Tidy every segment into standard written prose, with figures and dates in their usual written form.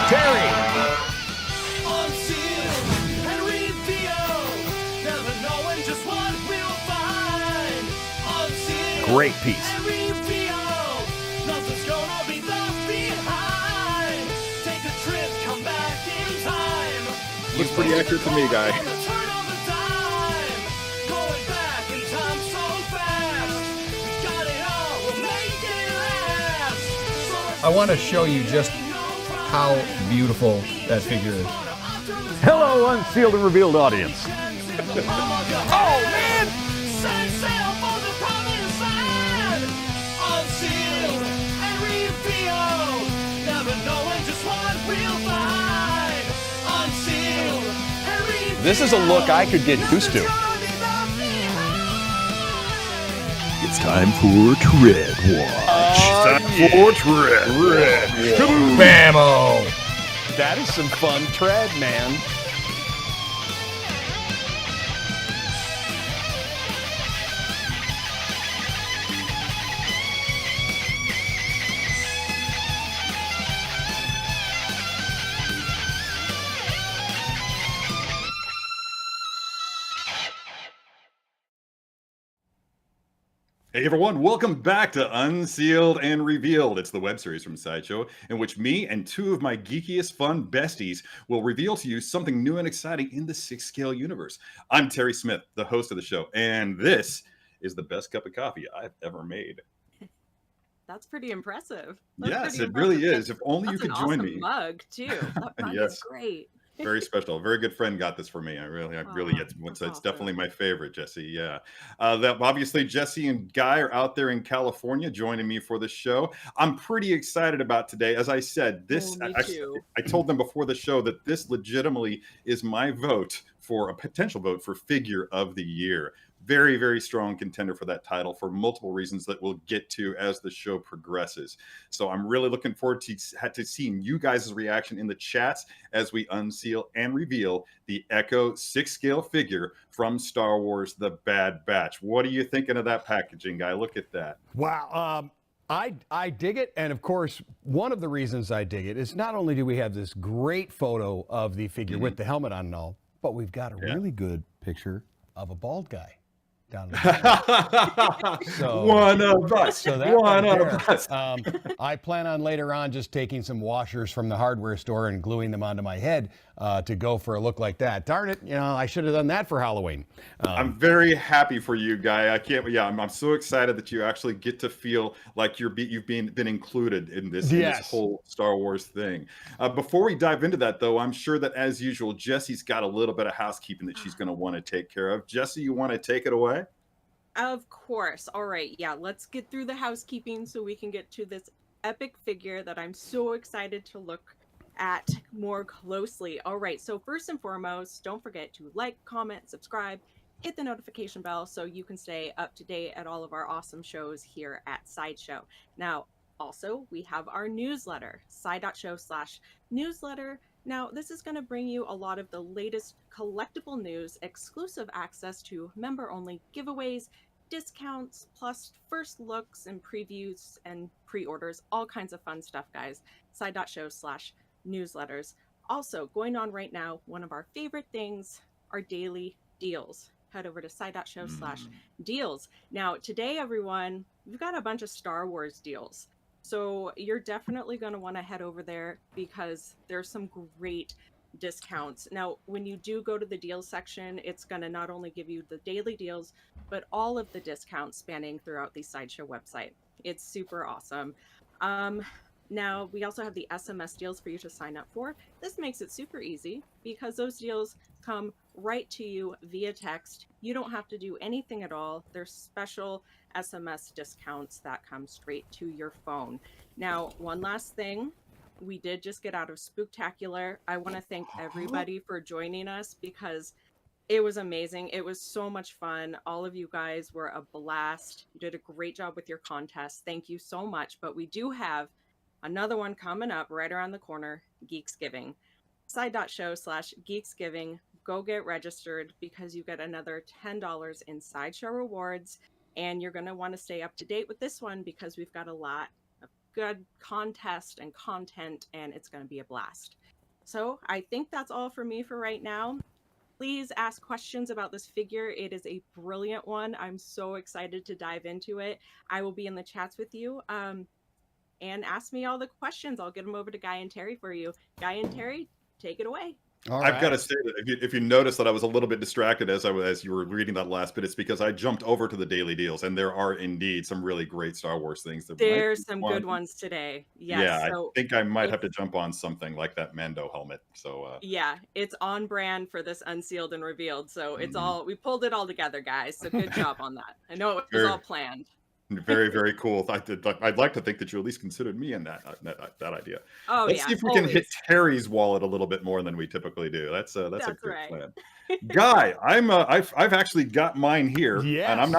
Terry. Unsealed and revealed, never knowing just what we'll find. Unsealed Great piece. and revealed, nothing's gonna be left behind. Take a trip, come back in time. Looks pretty accurate to me, Guy. On the turn of a dime, going back in time so fast. We got it all, we'll make it last. I want to show you just how beautiful that figure is. Hello, Unsealed and Revealed audience. Oh, man! Set sail for the promised land! Unsealed and revealed, never knowing just what we'll find. Unsealed and revealed. This is a look I could get used to. It's time for Tread Watch. For tread. Bammo! That is some fun tread, man. Hey everyone, welcome back to Unsealed and Revealed. It's the web series from Sideshow in which me and two of my geekiest fun besties will reveal to you something new and exciting in the 6-scale universe. I'm Terry Smith, the host of the show, and this is the best cup of coffee I've ever made. That's pretty impressive. Yes, it really is. If only you That's could an join awesome me. mug too. That mug Yes. is great. Very special. A very good friend got this for me. I really, Aw, it's that's definitely awesome. my favorite, Jesse. Yeah. That obviously Jesse and Guy are out there in California joining me for the show. I'm pretty excited about today. As I said, this Oh, me too. I told them before the show that this legitimately is my vote for a potential vote for figure of the year. Very, very strong contender for that title for multiple reasons that we'll get to as the show progresses. So I'm really looking forward to seeing you guys' reaction in the chats as we unseal and reveal the Echo 6-scale figure from Star Wars The Bad Batch. What are you thinking of that packaging, Guy? Look at that. Wow. I dig it. And of course, one of the reasons I dig it is not only do we have this great photo of the figure with the helmet on and all, but we've got a really good picture of a bald guy down the so, One of us. So that One right of there, us. I plan on later on just taking some washers from the hardware store and gluing them onto my head to go for a look like that. Darn it, I should have done that for Halloween. I'm very happy for you, Guy. I'm so excited that you actually get to feel like you've been included in this whole Star Wars thing. Before we dive into that, though, I'm sure that as usual, Jesse's got a little bit of housekeeping that she's going to want to take care of. Jesse, you want to take it away? Of course. All right. Yeah, let's get through the housekeeping so we can get to this epic figure that I'm so excited to look at more closely. All right. So first and foremost, don't forget to like, comment, subscribe, hit the notification bell so you can stay up to date at all of our awesome shows here at Sideshow. Now, also, we have our newsletter, side.show/newsletter. Now, this is going to bring you a lot of the latest collectible news, exclusive access to member-only giveaways, discounts, plus first looks and previews and pre-orders, all kinds of fun stuff, guys. Side.show/newsletters. Also, going on right now, one of our favorite things, our daily deals. Head over to side.show/deals. Now, today, everyone, we've got a bunch of Star Wars deals. So you're definitely going to want to head over there because there's some great discounts. Now, when you do go to the deals section, it's going to not only give you the daily deals, but all of the discounts spanning throughout the Sideshow website. It's super awesome. Now, we also have the SMS deals for you to sign up for. This makes it super easy because those deals come right to you via text. You don't have to do anything at all. There's special SMS discounts that come straight to your phone. Now, one last thing. We did just get out of Spooktacular. I want to thank everybody for joining us because it was amazing. It was so much fun. All of you guys were a blast. You did a great job with your contest. Thank you so much. But we do have another one coming up right around the corner, Geeksgiving. Side.show/Geeksgiving. Go get registered because you get another $10 in Sideshow rewards. And you're going to want to stay up to date with this one because we've got a lot of good contest and content, and it's going to be a blast. So I think that's all for me for right now. Please ask questions about this figure. It is a brilliant one. I'm so excited to dive into it. I will be in the chats with you. And ask me all the questions. I'll get them over to Guy and Terry for you. Guy and Terry, take it away. All I've got to say that if you notice that I was a little bit distracted as you were reading that last bit, it's because I jumped over to the daily deals, and there are indeed some really great Star Wars things. There's some good ones today. Yes. Yeah, so I think I might have to jump on something like that Mando helmet. So yeah, it's on brand for this Unsealed and Revealed. So it's all, we pulled it all together, guys. So good job on that. I know it was all planned. very, very cool. I'd like to think that you at least considered me in that idea. Oh, Let's yeah, see if we can hit Terry's wallet a little bit more than we typically do. That's a great right. plan. Guy, I've actually got mine here, and I'm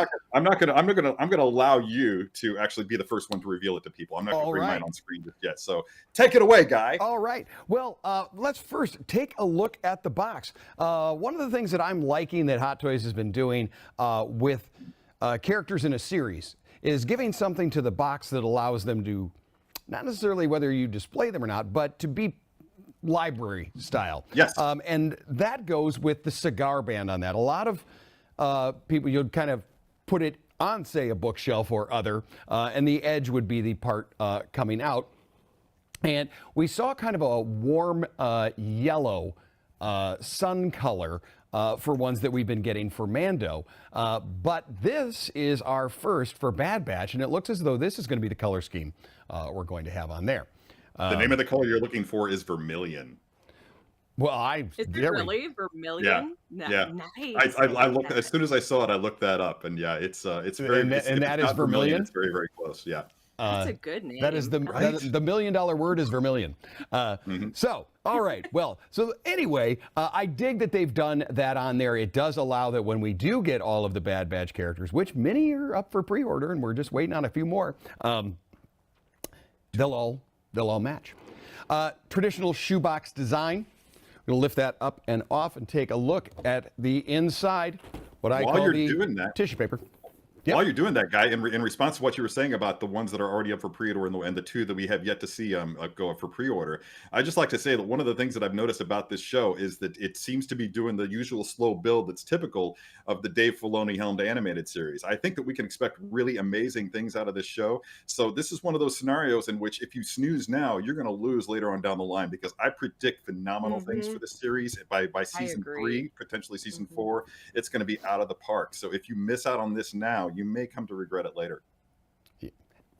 gonna allow you to actually be the first one to reveal it to people. I'm not gonna bring mine on screen just yet. So take it away, Guy. All right. Well, let's first take a look at the box. One of the things that I'm liking that Hot Toys has been doing with characters in a series is giving something to the box that allows them to, not necessarily whether you display them or not, but to be library style. Yes. And that goes with the cigar band on that. A lot of people, you'll kind of put it on, say, a bookshelf or other, and the edge would be the part coming out. And we saw kind of a warm yellow sun color for ones that we've been getting for Mando. But this is our first for Bad Batch, and it looks as though this is going to be the color scheme we're going to have on there. The name of the color you're looking for is vermilion. Well, Is it really vermilion? Yeah. Nice. I looked as soon as I saw it. I looked that up, and yeah, it's very. And if that it's is not vermilion? It's very, very close. Yeah. That's a good name. That is the $1 million word is vermilion. So, all right. Well, so anyway, I dig that they've done that on there. It does allow that when we do get all of the Bad Batch characters, which many are up for pre-order, and we're just waiting on a few more, they'll all match. Traditional shoebox design. We're going to lift that up and off and take a look at the inside. What I call the tissue paper. Yep. While you're doing that, Guy, in response to what you were saying about the ones that are already up for pre-order and the two that we have yet to see go up for pre-order, I just like to say that one of the things that I've noticed about this show is that it seems to be doing the usual slow build that's typical of the Dave Filoni helmed animated series. I think that we can expect really amazing things out of this show. So this is one of those scenarios in which if you snooze now, you're going to lose later on down the line, because I predict phenomenal things for this series. By season 3, potentially season 4, it's going to be out of the park. So if you miss out on this now, you may come to regret it later.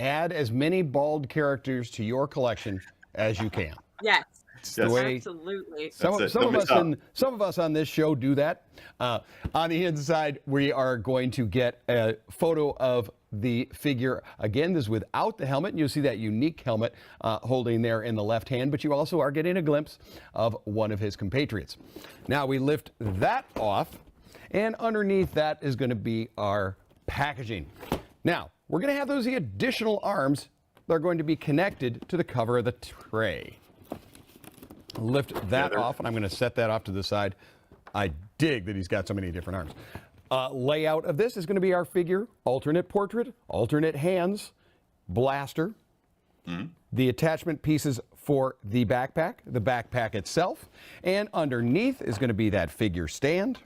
Add as many bald characters to your collection as you can. Yes. The way Absolutely. some of us on this show do that. On the inside, we are going to get a photo of the figure. Again, this is without the helmet. And you'll see that unique helmet holding there in the left hand, but you also are getting a glimpse of one of his compatriots. Now we lift that off, and underneath that is going to be our packaging. Now, we're going to have those additional arms that are going to be connected to the cover of the tray. Lift that off, and I'm going to set that off to the side. I dig that he's got so many different arms. Layout of this is going to be our figure, alternate portrait, alternate hands, blaster, the attachment pieces for the backpack itself, and underneath is going to be that figure stand.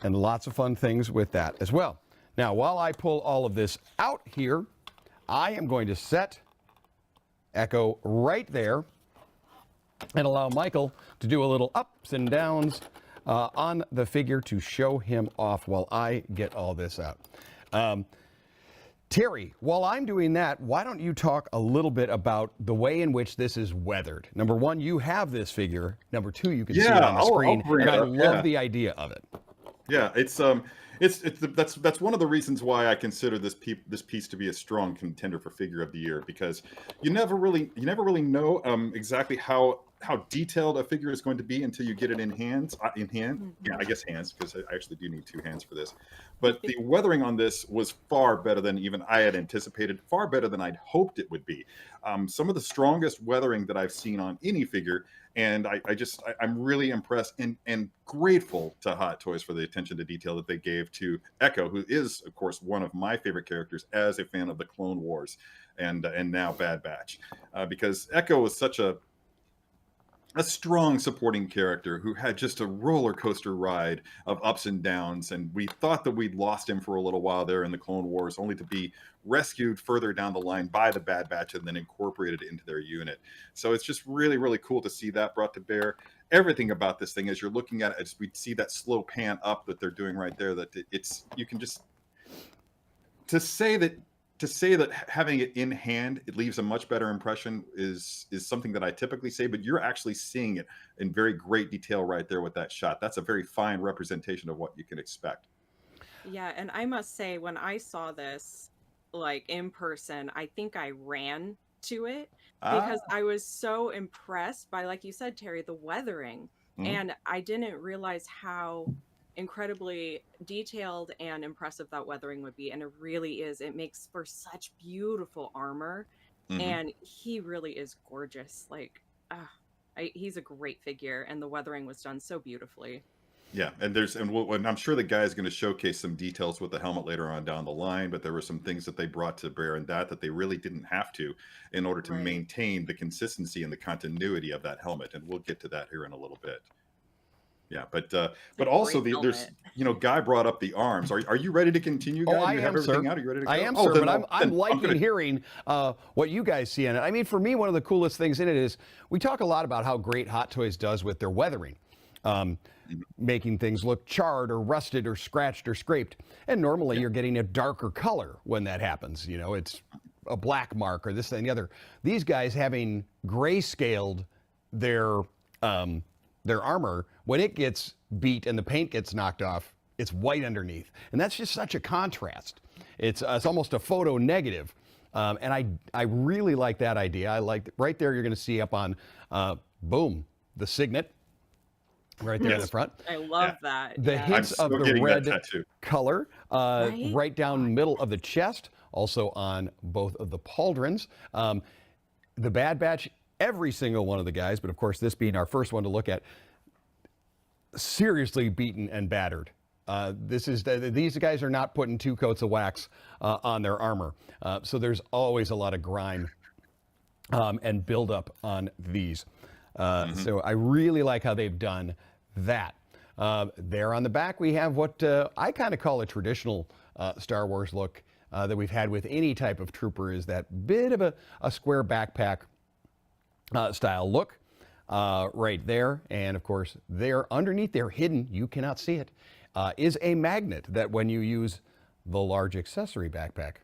And lots of fun things with that as well. Now, while I pull all of this out here, I am going to set Echo right there and allow Michael to do a little ups and downs on the figure to show him off while I get all this out. Terry, while I'm doing that, why don't you talk a little bit about the way in which this is weathered? Number one, you have this figure. Number two, you can see it on the screen, and I love the idea of it. Yeah, that's one of the reasons why I consider this piece to be a strong contender for figure of the year, because you never really know exactly how detailed a figure is going to be until you get it in hand. Yeah, I guess hands, because I actually do need 2 hands for this. But the weathering on this was far better than even I had anticipated, far better than I'd hoped it would be. Some of the strongest weathering that I've seen on any figure. And I'm really impressed and grateful to Hot Toys for the attention to detail that they gave to Echo, who is, of course, one of my favorite characters as a fan of the Clone Wars and now Bad Batch, because Echo was such a strong supporting character who had just a roller coaster ride of ups and downs. And we thought that we'd lost him for a little while there in the Clone Wars, only to be rescued further down the line by the Bad Batch and then incorporated into their unit. So it's just really, really cool to see that brought to bear. Everything about this thing, as you're looking at it, we see that slow pan up that they're doing right there, that you can just, to say that having it in hand, it leaves a much better impression is something that I typically say, but you're actually seeing it in very great detail right there with that shot. That's a very fine representation of what you can expect. Yeah, and I must say, when I saw this, like in person, I think I ran to it because I was so impressed by, like you said, Terry, the weathering. And I didn't realize how incredibly detailed and impressive that weathering would be, and it really is. It makes for such beautiful armor, and he really is gorgeous. Like, he's a great figure, and the weathering was done so beautifully. Yeah, and I'm sure the guy is going to showcase some details with the helmet later on down the line, but there were some things that they brought to bear in that they really didn't have to in order to maintain the consistency and the continuity of that helmet, and we'll get to that here in a little bit. Yeah, but a also great there's helmet. Guy brought up the arms. Are you ready to continue, Guy? Oh, Do I you have am, everything sir. out? Are you ready to go? I am, Oh, sir, then but I'm then liking gonna- hearing what you guys see in it. I mean, for me, one of the coolest things in it is we talk a lot about how great Hot Toys does with their weathering, making things look charred or rusted or scratched or scraped. And normally you're getting a darker color when that happens. You know, it's a black mark or this and the other. These guys having grayscaled their armor, when it gets beat and the paint gets knocked off, it's white underneath, and that's just such a contrast. It's almost a photo negative, and I really like that idea. I like right there. You're going to see up on boom the signet right there in the front. I love that. The yeah. hints I'm of so the getting that red tattoo. color Right? right down middle of the chest, also on both of the pauldrons. The Bad Batch, every single one of the guys, but of course this being our first one to look at, seriously beaten and battered. These guys are not putting 2 coats of wax on their armor, so there's always a lot of grime and buildup on these. So I really like how they've done that. There on the back we have what I kind of call a traditional Star Wars look that we've had with any type of trooper, is that bit of a square backpack style look. Right there, and of course there underneath there, hidden, you cannot see it, is a magnet that when you use the large accessory backpack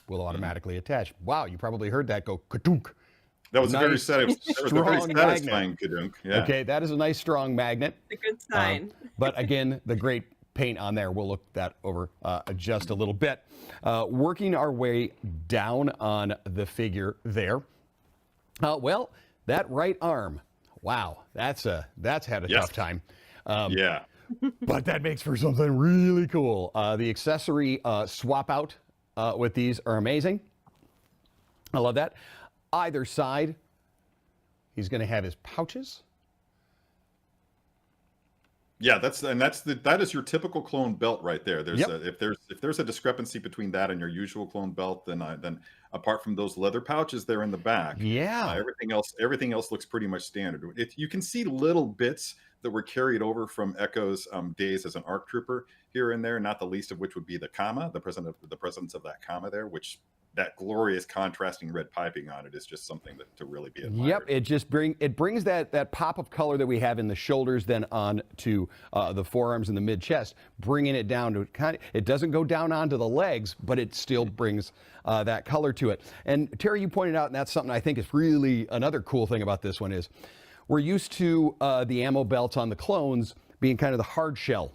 will automatically attach. Wow, you probably heard that go ka-dunk. That was a very Nice, satisfying kadunk. Yeah. Okay, that is a nice strong magnet. It's a good sign. But again, the great paint on there, we'll look that over just a little bit. Working our way down on the figure there. Well, that right arm, wow, that's had a Yes. tough time. Yeah. But that makes for something really cool. The accessory swap out with these are amazing. I love that. Either side, he's going to have his pouches. Yeah, that is your typical clone belt right there. There's Yep. if there's a discrepancy between that and your usual clone belt, then apart from those leather pouches there in the back, Yeah. everything else looks pretty much standard. You can see little bits that were carried over from Echo's days as an ARC trooper here and there, not the least of which would be the comma, the presence of that comma there, which that glorious contrasting red piping on it is just something to really be admired. Yep, it brings that pop of color that we have in the shoulders, then on to the forearms and the mid chest, bringing it down to it doesn't go down onto the legs, but it still brings that color to it. And Terry, you pointed out, and that's something I think is really another cool thing about this one is we're used to the ammo belts on the clones being kind of the hard shell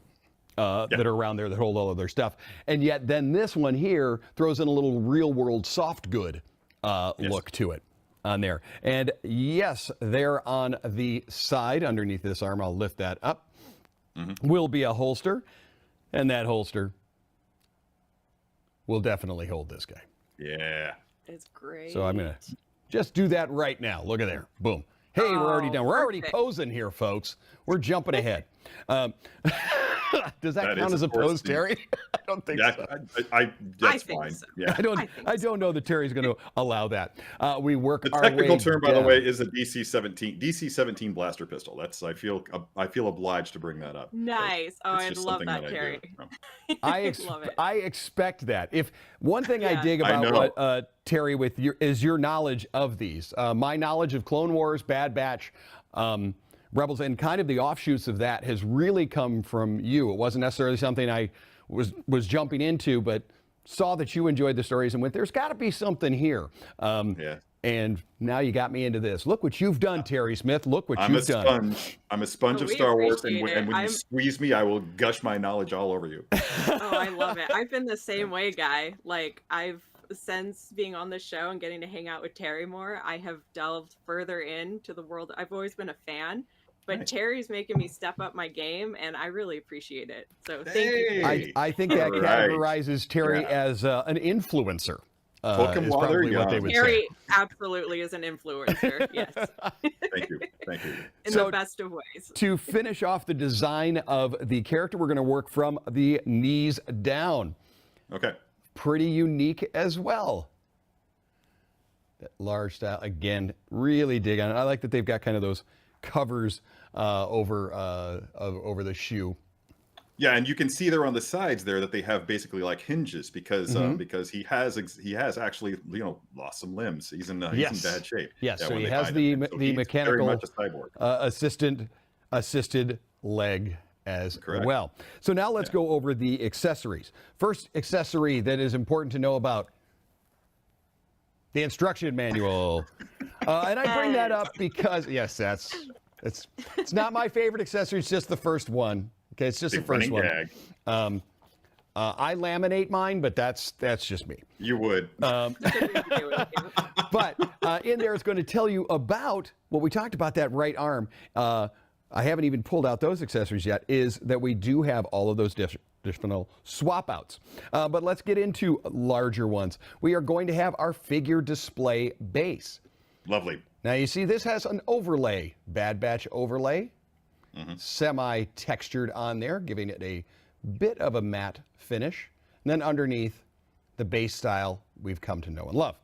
that are around there that hold all of their stuff. And yet then this one here throws in a little real world soft good look to it on there. And yes, there on the side underneath this arm, I'll lift that up, will be a holster. And that holster will definitely hold this guy. Yeah. It's great. So I'm going to just do that right now. Look at there. Boom. Hey, we're already done. We're already perfect. posing here, folks. We're jumping ahead. Does that That count is, as a of course, pose, the- Terry? I don't think Yeah, so. that's think fine. so. Yeah. I don't know that Terry's going to allow that. We work The our technical way term, by the down. way, is a DC-17 blaster pistol. That's I feel obliged to bring that up. Nice. Oh, It's I just love something that, I do. Terry. Love it. I expect that. If one thing I Yeah. dig I about know. what Terry with your knowledge of these, my knowledge of Clone Wars, Bad Batch, Rebels, and kind of the offshoots of that has really come from you. It wasn't necessarily something I was jumping into, but saw that you enjoyed the stories and went, there's got to be something here. Yeah. And now you got me into this. Look what you've done, Terry Smith. Look what I'm a you've done. sponge. I'm a sponge Oh, of we Star Wars, and appreciate it. when you squeeze me, I will gush my knowledge all over you. Oh, I love it. I've been the same way, Guy. Like, since being on the show and getting to hang out with Terry more, I have delved further into the world. I've always been a fan, but Nice. Terry's making me step up my game, and I really appreciate it. So thank you. Hey! I think that All right. categorizes Terry Yeah. as an influencer. Hook 'em is while they're probably what they young. would Terry say. absolutely is an influencer. Yes, Thank you. Thank you. in So- the best of ways. To finish off the design of the character, we're going to work from the knees down. Okay. Pretty unique as well. That large style, again, really dig on it. I like that they've got kind of those covers over the shoe. Yeah, and you can see there on the sides there that they have basically like hinges because he has actually lost some limbs. He's in bad shape. Yes, Yeah, so when he they has find the him. So the he's mechanical very much a cyborg. assisted leg as Correct. well. So now let's go over the accessories. First accessory that is important to know about: the instruction manual. And I bring that up because it's not my favorite accessory. It's just the first one. Okay, it's just the first one. Gag. I laminate mine, but that's just me. You would. But in there, it's going to tell you about what we talked about, that right arm. I haven't even pulled out those accessories yet, is that we do have all of those additional swap outs. But let's get into larger ones. We are going to have our figure display base. Lovely. Now you see this has an overlay, Bad Batch overlay, semi-textured on there, giving it a bit of a matte finish. And then underneath, the base style we've come to know and love.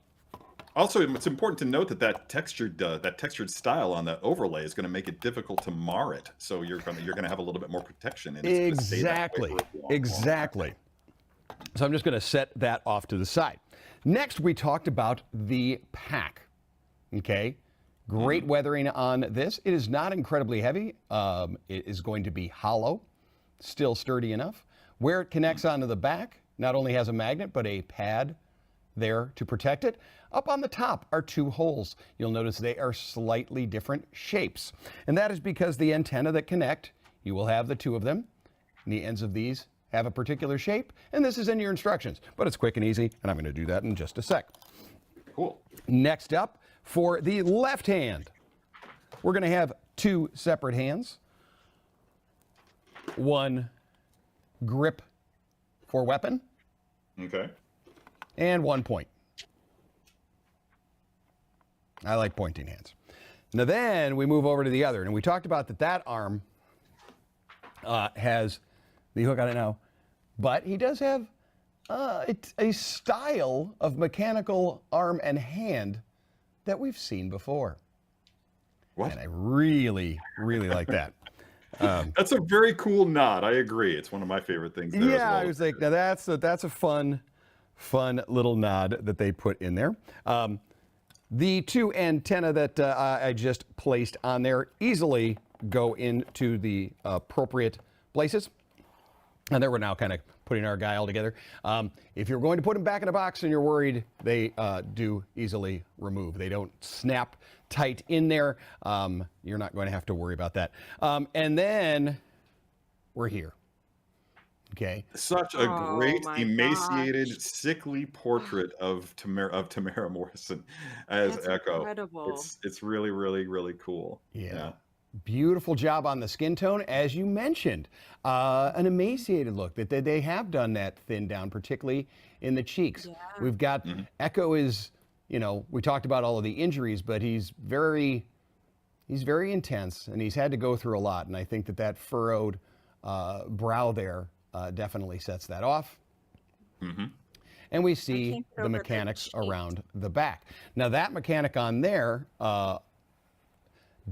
Also, it's important to note that textured style on that overlay is going to make it difficult to mar it. So you're going to have a little bit more protection. And it's gonna stay that way for a long Exactly. So I'm just going to set that off to the side. Next, we talked about the pack. Okay. Great weathering on this. It is not incredibly heavy. It is going to be hollow, still sturdy enough. Where it connects onto the back, not only has a magnet, but a pad there to protect it. Up on the top are two holes. You'll notice they are slightly different shapes. And that is because the antenna that connect, you will have the two of them. And the ends of these have a particular shape. And this is in your instructions, but it's quick and easy. And I'm going to do that in just a sec. Cool. Next up, for the left hand, we're going to have two separate hands. One grip for weapon. Okay. And one point. I like pointing hands. Now then we move over to the other, and we talked about that arm has the hook on it now, but he does have a style of mechanical arm and hand that we've seen before. What? And I really, really like that. That's a very cool nod. I agree. It's one of my favorite things. There as well. I was like, now that's a fun little nod that they put in there. The two antenna that I just placed on there easily go into the appropriate places. And there we're now kind of putting our guy all together. If you're going to put him back in a box and you're worried, they do easily remove. They don't snap tight in there. You're not going to have to worry about that. And then we're here. Okay. Such a great, my emaciated, gosh. sickly portrait of Tamara Morrison as That's Echo. incredible. It's really, really, really cool. Yeah. Beautiful job on the skin tone, as you mentioned. An emaciated look. That they have done that thin down, particularly in the cheeks. Yeah. We've got Echo is, we talked about all of the injuries, but he's very intense, and he's had to go through a lot. And I think that furrowed brow there definitely sets that off. And we see can't get the over the mechanics cheeks. around the back. Now that mechanic on there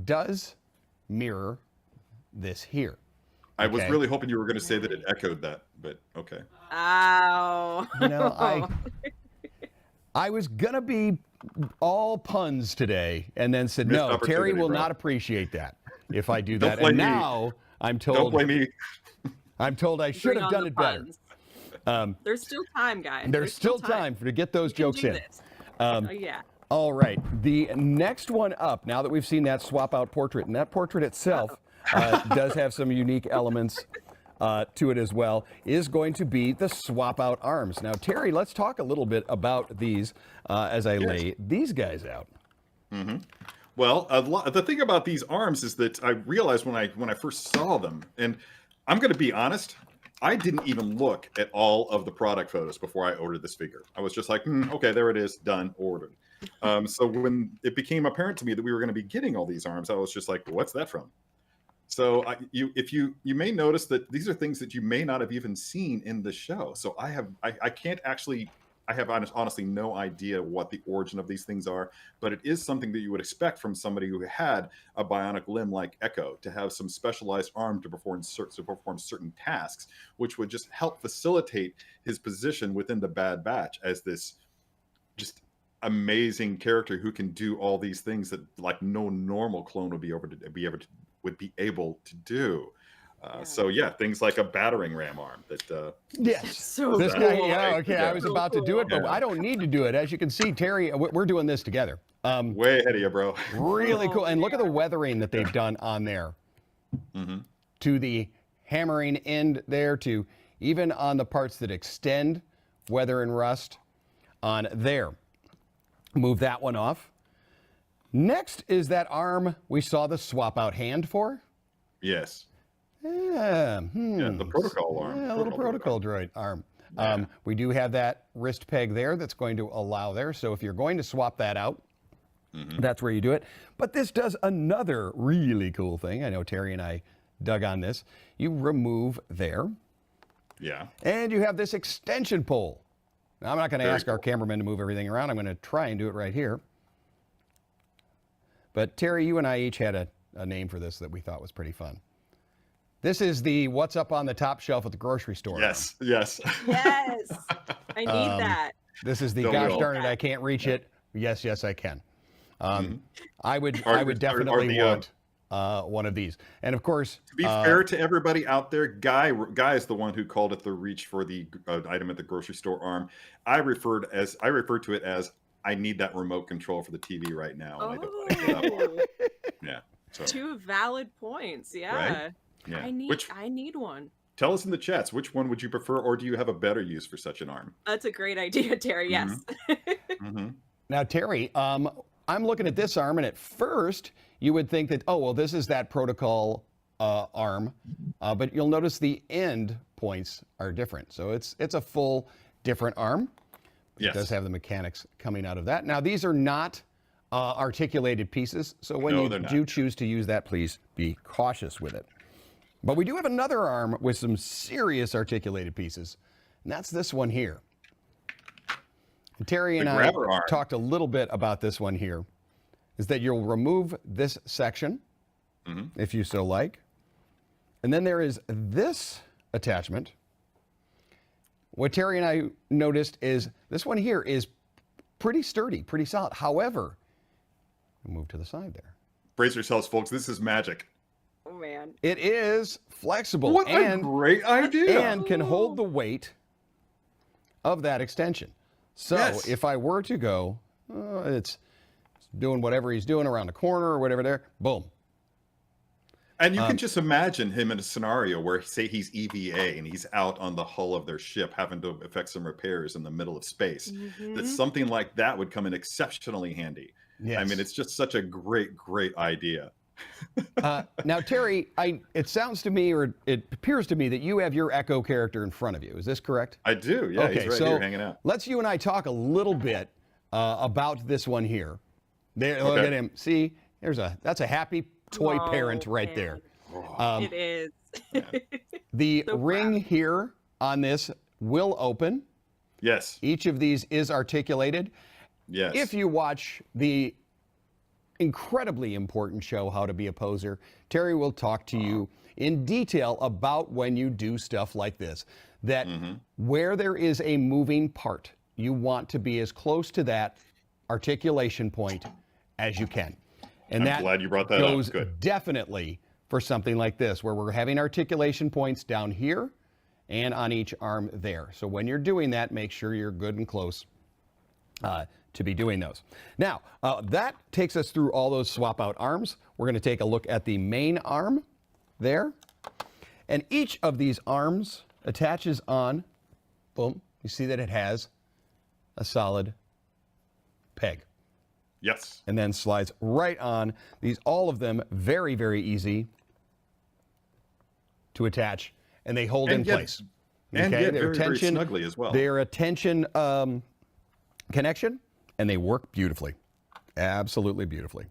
does mirror this here. I was Okay. really hoping you were going to say that it echoed that, but okay. Ow. I was gonna be all puns today, and then said, Missed no, Terry opportunity, will bro. not appreciate that if I do Don't that. blame And me. now I'm Don't told blame me. I should Bring have on done the it better. puns. There's still time, guys. There's still time to get those You can jokes do in. this. Yeah. All right, the next one up, now that we've seen that swap out portrait, and that portrait itself does have some unique elements to it as well, is going to be the swap out arms. Now, Terry, let's talk a little bit about these as I lay these guys out. Well, the thing about these arms is that I realized when I first saw them, and I'm going to be honest, I didn't even look at all of the product photos before I ordered this figure. I was just like, okay, there it is, done, ordered. So when it became apparent to me that we were going to be getting all these arms, I was just like, what's that from? So you may notice that these are things that you may not have even seen in the show. So I I have honestly no idea what the origin of these things are, but it is something that you would expect from somebody who had a bionic limb like Echo to have some specialized arm to perform certain tasks, which would just help facilitate his position within the Bad Batch as this just amazing character who can do all these things that like no normal clone would be able to do. So yeah, things like a battering ram arm that Yes. So This cool. guy, yeah, okay, I was So about to do it, but cool. I don't need to do it. As you can see, Terry, we're doing this together. way ahead of you, bro. Really cool. And look at the weathering that they've done on there. To the hammering end there, to even on the parts that extend, weather and rust on there. Move that one off. Next is that arm we saw the swap out hand for. Yes. Yeah, Yeah, the protocol arm. yeah, a little protocol droid arm. We do have that wrist peg there that's going to allow there. So if you're going to swap that out, that's where you do it. But this does another really cool thing. I know Terry and I dug on this. You remove there, Yeah. and you have this extension pole. Now, I'm not going to Very ask our cameraman to move everything around. I'm going to try and do it right here. But Terry, you and I each had a name for this that we thought was pretty fun. This is the what's up on the top shelf at the grocery store. Yes. Yes. Yes. I need that. This is the Don't we gosh all? darn it, I can't reach it. Yes, yes, I can. I would Or definitely the, want one of these. And of course, To be fair to everybody out there, Guy is the one who called it the reach for the item at the grocery store arm. I referred to it as I need that remote control for the TV right now. And I don't want to get up on it. Yeah. So, Two valid points. Yeah. Right? Yeah. I need one. Tell us in the chats, which one would you prefer, or do you have a better use for such an arm? That's a great idea, Terry. Yes. now Terry, I'm looking at this arm, and at first you would think that, oh, well, this is that protocol arm, but you'll notice the end points are different. So it's a full different arm. Yes. It does have the mechanics coming out of that. Now, these are not articulated pieces, so when No, you they're not. do choose to use that, please be cautious with it. But we do have another arm with some serious articulated pieces, and that's this one here. And Terry and The I grabber arm. talked a little bit about this one here, is that you'll remove this section, if you so like. And then there is this attachment. What Terry and I noticed is this one here is pretty sturdy, pretty solid. However, move to the side there. Brace yourselves, folks. This is magic. Oh man. It is flexible What a and great idea! and can hold the weight of that extension. So Yes. if I were to go, it's doing whatever he's doing around the corner or whatever there, boom. And you can just imagine him in a scenario where, say, he's EVA and he's out on the hull of their ship having to effect some repairs in the middle of space. That something like that would come in exceptionally handy. Yes. I mean, it's just such a great, great idea. Now, Terry, it sounds to me, or it appears to me, that you have your Echo character in front of you. Is this correct? I do. Yeah, he's right so here hanging out. let's you and I talk a little bit about this one here. There, look Okay. at him. See, that's a happy toy Oh, parent right man. there. It is. The So ring proud. here on this will open. Yes. Each of these is articulated. Yes. If you watch the incredibly important show, How to Be a Poser, Terry will talk to you in detail about when you do stuff like this, that where there is a moving part, you want to be as close to that articulation point as you can. And I'm that glad you brought that up. goes Good. definitely for something like this, where we're having articulation points down here and on each arm there. So when you're doing that, make sure you're good and close to be doing those. Now, that takes us through all those swap out arms. We're going to take a look at the main arm there. And each of these arms attaches on, boom, you see that it has a solid peg. Yes. And then slides right on. These, all of them, very, very easy to attach, and they hold in And yet- place. and yet they're very, very snugly as well. They're a tension connection, and they work beautifully. Absolutely beautifully.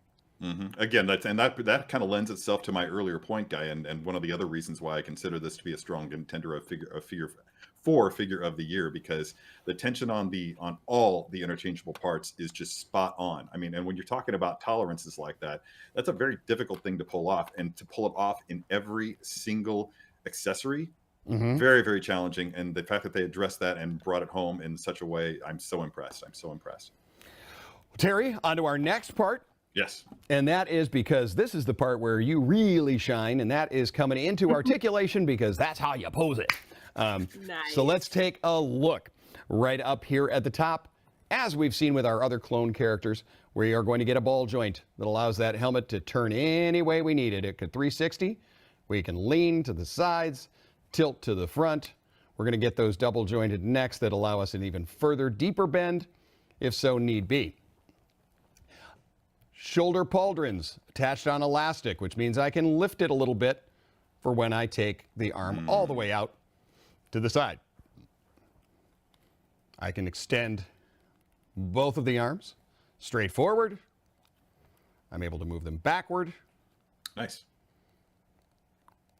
Again, that kind of lends itself to my earlier point, Guy, and one of the other reasons why I consider this to be a strong contender of figure of the year, because the tension on all the interchangeable parts is just spot on. I mean, and when you're talking about tolerances like that, that's a very difficult thing to pull off, and to pull it off in every single accessory, very, very challenging. And the fact that they addressed that and brought it home in such a way, I'm so impressed. Terry, on to our next part. Yes. And that is because this is the part where you really shine, and that is coming into articulation, because that's how you pose it. Nice. So let's take a look right up here at the top. As we've seen with our other clone characters, we are going to get a ball joint that allows that helmet to turn any way we need it. It could 360. We can lean to the sides, tilt to the front. We're going to get those double jointed necks that allow us an even further, deeper bend, if so need be. Shoulder pauldrons attached on elastic, which means I can lift it a little bit for when I take the arm all the way out to the side. I can extend both of the arms straight forward. I'm able to move them backward. Nice.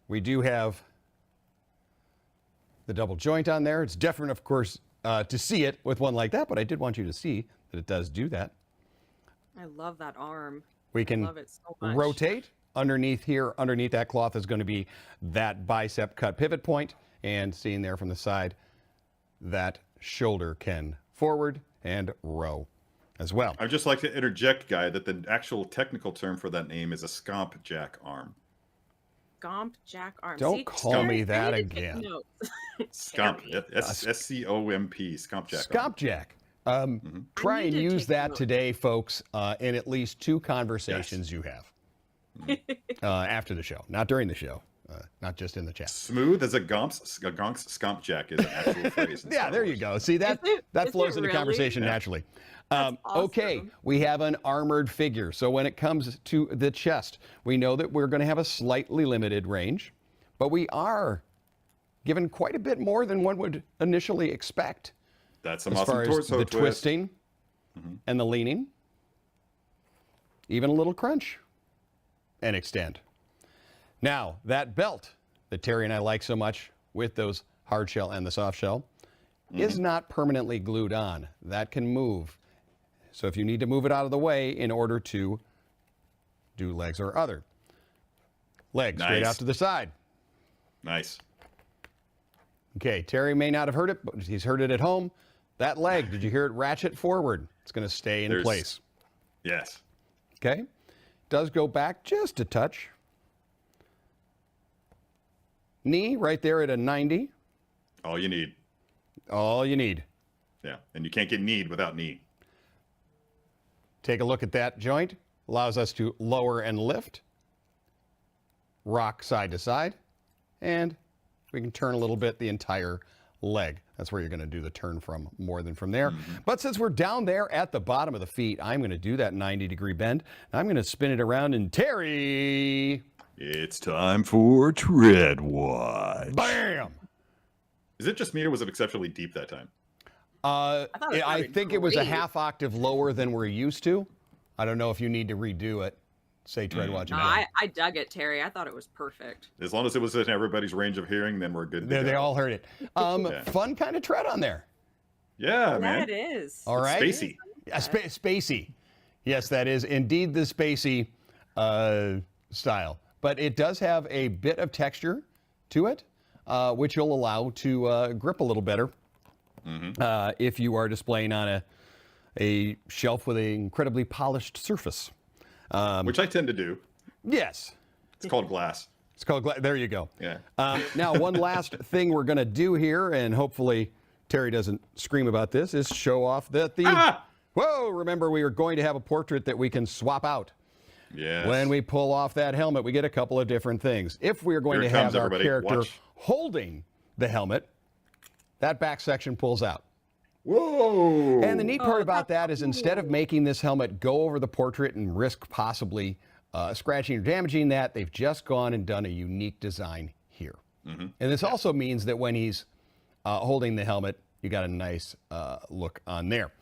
We do have the double joint on there. It's different, of course, to see it with one like that, but I did want you to see that it does do that. I love that arm. We can love it so much. rotate. Underneath here, underneath that cloth is going to be that bicep cut pivot point, and seeing there from the side, that shoulder can forward and row as well. I'd just like to interject, Guy, that the actual technical term for that name is a Sculpt jack arm. Sculpt jack arm. Don't See, call Terry, me that I need to take again. notes. Scomp. Terry. S-C-O-M-P. Scomp jack. Scomp jack. Try I and need to use take that notes. today, folks, in at least 2 conversations you have after the show, not during the show, not just in the chat. Smooth as a gonks scomp jack is an actual phrase. in Yeah, Star there you Wars. go. See, that Is it flows into really? conversation naturally. That's Okay, awesome. we have an armored figure. So when it comes to the chest, we know that we're going to have a slightly limited range, but we are given quite a bit more than one would initially expect That's some as awesome far as torso the twist. twisting and the leaning, even a little crunch and extend. Now, that belt that Terry and I like so much with those hard shell and the soft shell is not permanently glued on. That can move. So if you need to move it out of the way in order to do legs or other. Legs straight Nice. out to the side. Nice. Okay, Terry may not have heard it, but he's heard it at home. That leg, did you hear it ratchet forward? It's going to stay in There's- place. Yes. Okay? Does go back just a touch. Knee right there at a 90. All you need. All you need. Yeah. And you can't get kneed without knee. Take a look at that joint. Allows us to lower and lift. Rock side to side. And we can turn a little bit the entire leg. That's where you're going to do the turn from more than from there. But since we're down there at the bottom of the feet, I'm going to do that 90-degree bend. I'm going to spin it around, and Terry, It's time for Tread Watch. bam! Is it just me or was it exceptionally deep that time? thought it I sounded think it was a great. half octave lower than we're used to. I don't know if you need to redo it. Say Tread Watch No, again. I dug it, Terry. I thought it was perfect. As long as it was in everybody's range of hearing, then we're good. to They go. all heard it. Yeah. Fun kind of tread on there. Yeah, Yeah, man. it is. All right. Spacey. Yeah, spacey. Yes, that is indeed the spacey style. But it does have a bit of texture to it, which will allow to grip a little better if you are displaying on a shelf with an incredibly polished surface. Which I tend to do. Yes. It's called glass. It's called, there you go. Yeah. Now, one last thing we're going to do here, and hopefully Terry doesn't scream about this, is show off that the... Ah! Whoa, remember we are going to have a portrait that we can swap out. Yes. When we pull off that helmet, we get a couple of different things. If we're going Here to it have comes, our everybody. character Watch. holding the helmet, that back section pulls out. Whoa. And the neat part Oh, about that's that is instead of making this helmet go over the portrait and risk possibly scratching or damaging that, they've just gone and done a unique design here. And this also means that when he's holding the helmet, you got a nice look on there.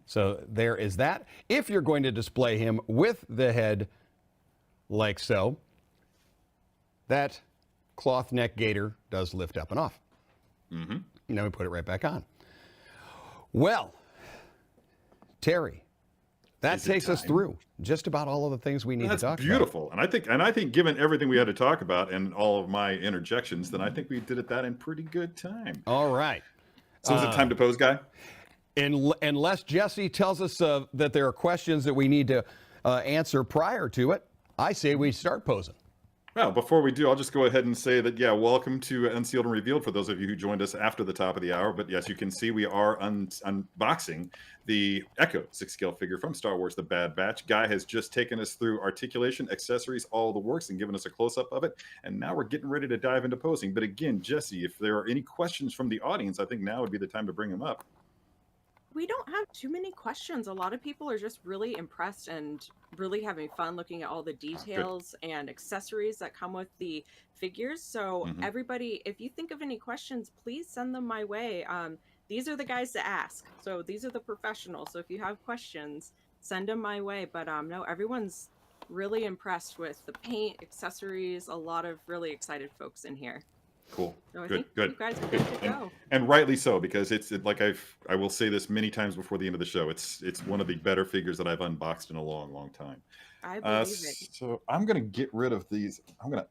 So there is that. If you're going to display him with the head like so, that cloth neck gaiter does lift up and off. Mm-hmm. Now we put it right back on. Well, Terry, that Is it takes us time? through just about all of the things we need That's to talk beautiful. And I think given everything we had to talk about and all of my interjections, then I think we did that in pretty good time. about. All right. So is it time to pose, Guy? Unless Jesse tells us that there are questions that we need to answer prior to it, I say we start posing. Well, before we do, I'll just go ahead and say that, yeah, welcome to Unsealed and Revealed for those of you who joined us after the top of the hour. But yes, you can see we are unboxing the Echo 6-scale figure from Star Wars The Bad Batch. Guy has just taken us through articulation, accessories, all the works, and given us a close-up of it. And now we're getting ready to dive into posing. But again, Jesse, if there are any questions from the audience, I think now would be the time to bring them up. We don't have too many questions. A lot of people are just really impressed and really having fun looking at all the details and accessories that come with the figures. So everybody, if you think of any questions, please send them my way. These are the guys to ask. So these are the professionals. So if you have questions, send them my way. But no, everyone's really impressed with the paint, accessories, a lot of really excited folks in here. Cool. So I Good. think Good. you guys are good to go. And rightly so, because like I will say this many times before the end of the show. It's one of the better figures that I've unboxed in a long, long time. I believe it. So I'm gonna get rid of these. I'm gonna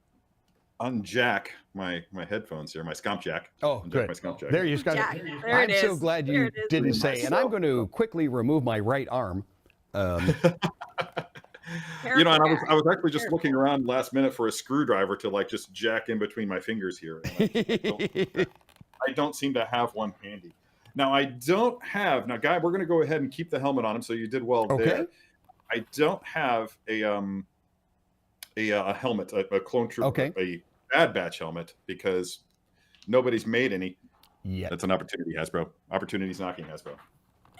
unjack my headphones here, my Sculpt jack. Oh, Unjack good. my Sculpt jack. There you go. Jack, there I'm it so is. glad There you it is. didn't say. And I'm going to quickly remove my right arm. You know, and Careful, I was guys. actually just Careful. looking around last minute for a screwdriver to like just jack in between my fingers here. And I don't seem to have one handy. Now I don't have Guy. We're going to go ahead and keep the helmet on him. So you did well Okay. there. I don't have a helmet, a clone trooper, Okay. a Bad Batch helmet because nobody's made any. Yeah. That's an opportunity, Hasbro. Opportunity's knocking, Hasbro.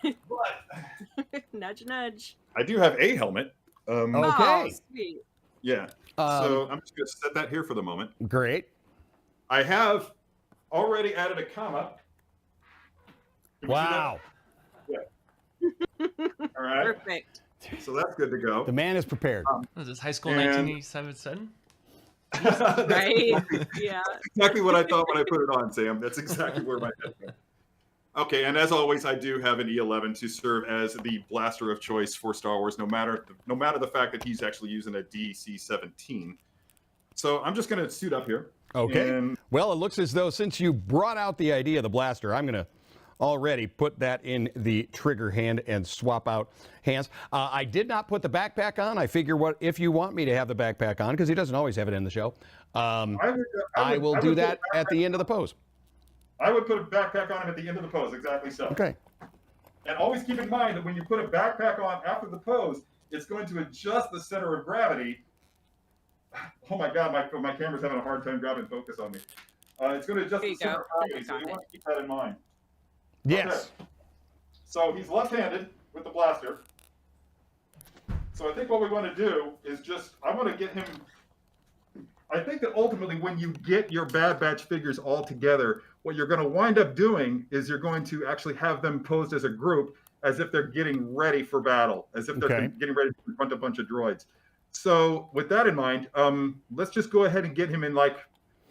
But Nudge, nudge. I do have a helmet. Okay. Oh, sweet. Yeah. So I'm just going to set that here for the moment. Great. I have already added a comma. Can we see that? Wow. All right. Perfect. So that's good to go. The man is prepared. Was this high school And- 1987? That's Right. Yeah. exactly what I thought when I put it on, Sam. That's exactly where my head went. Okay, and as always, I do have an E11 to serve as the blaster of choice for Star Wars, no matter the fact that he's actually using a DC-17. So I'm just going to suit up here. Okay. And Well, it looks as though since you brought out the idea of the blaster, I'm going to already put that in the trigger hand and swap out hands. I did not put the backpack on. I figure if you want me to have the backpack on, because he doesn't always have it in the show, I will do that at the end of the pose. I would put a backpack on him at the end of the pose, exactly so. Okay. And always keep in mind that when you put a backpack on after the pose, it's going to adjust the center of gravity. Oh my God, my camera's having a hard time grabbing focus on me. It's going to adjust There the you center go. of gravity, so Got you it. want to keep that in mind. Yes. Okay. So he's left-handed with the blaster. So I think what we want to do is I want to get him. I think that ultimately when you get your Bad Batch figures all together, what you're going to wind up doing is you're going to actually have them posed as a group as if they're getting ready for battle, as if they're Okay. getting ready to confront a bunch of droids. So with that in mind, let's just go ahead and get him in like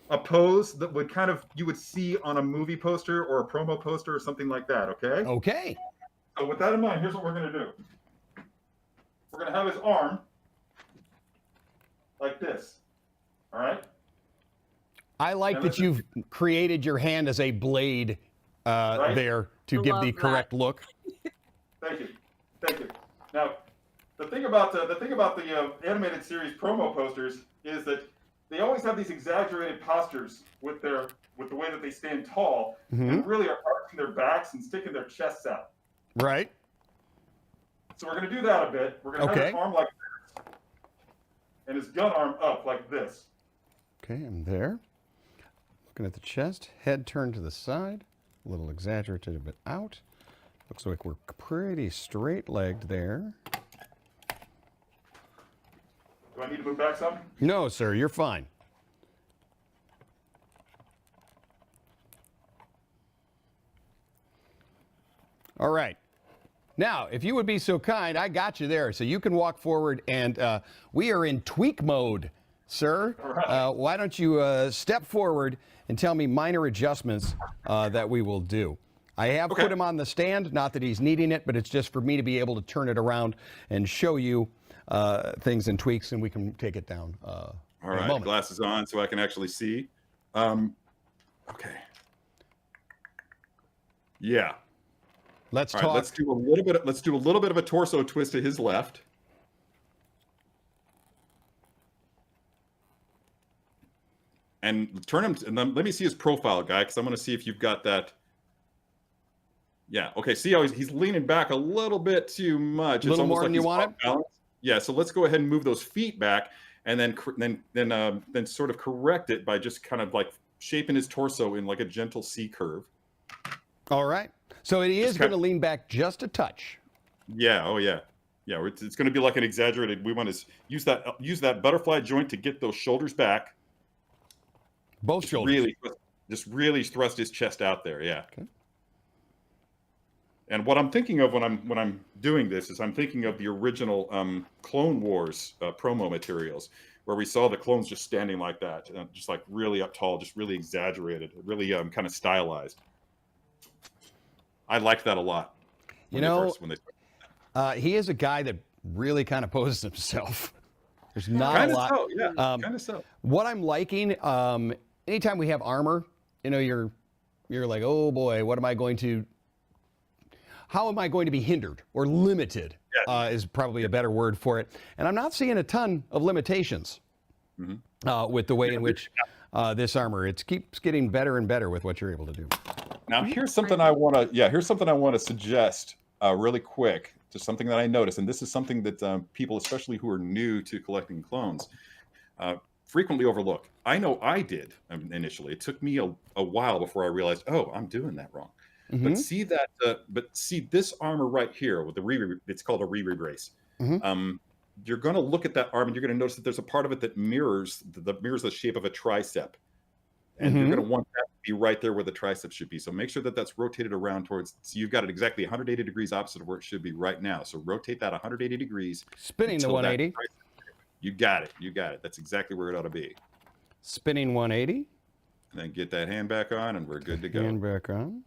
a pose that would you would see on a movie poster or a promo poster or something like that, okay? Okay. So with that in mind, here's what we're going to do. We're going to have his arm like this, all right? I like Now that listen. you've created your hand as a blade Right? there to I give love the that. correct look. Thank you. Thank you. Now, the thing about the animated series promo posters is that they always have these exaggerated postures with the way that they stand tall and really are arching their backs and sticking their chests out. Right. So we're going to do that a bit. We're going to have Okay. his arm like this and his gun arm up like this. Okay, I'm there. Looking at the chest, head turned to the side, a little exaggerated a bit out. Looks like we're pretty straight-legged there. Do I need to move back some? No, sir, you're fine. All right. Now, if you would be so kind, I got you there, so you can walk forward, and we are in tweak mode, sir. Why don't you step forward and tell me minor adjustments that we will do. I have put him on the stand, not that he's needing it, but it's just for me to be able to turn it around and show you things and tweaks, and we can take it down. All right, glasses on so I can actually see. Okay. Yeah. Let's All talk. right, let's do a little bit of a torso twist to his left. And turn him, and then let me see his profile, Guy, because I'm going to see if you've got that. Yeah. Okay. See how he's leaning back a little bit too much. A little more like than you want it. Yeah. So let's go ahead and move those feet back, and then sort of correct it by just kind of like shaping his torso in like a gentle C curve. All right. So it is going to lean back just a touch. Yeah. Oh yeah. Yeah. It's going to be like an exaggerated. We want to use that butterfly joint to get those shoulders back. Both shoulders. Really thrust his chest out there. Yeah. Okay. And what I'm thinking of when I'm doing this is I'm thinking of the original Clone Wars promo materials, where we saw the clones just standing like that, just like really up tall, just really exaggerated, really kind of stylized. I liked that a lot. He is a guy that really kind of poses himself. There's not kind a lot. So, yeah, kind of so. What I'm liking, anytime we have armor, you're like, oh boy, how am I going to be hindered or limited? Is probably a better word for it. And I'm not seeing a ton of limitations with the way in which this armor. It keeps getting better and better with what you're able to do. Now here's something I want to suggest really quick. Just something that I noticed, and this is something that people, especially who are new to collecting clones, frequently overlook. I know I did initially. It took me a while before I realized, oh, I'm doing that wrong. But see that, see this armor right here with it's called a re-brace. You're going to look at that arm and you're going to notice that there's a part of it that mirrors the shape of a tricep. And you're going to want that to be right there where the tricep should be. So make sure that that's rotated around towards, so you've got it exactly 180 degrees opposite of where it should be right now. So rotate that 180 degrees. Spinning the 180. You got it. That's exactly where it ought to be. Spinning 180. And then get that hand back on and we're good to go. Hand back on.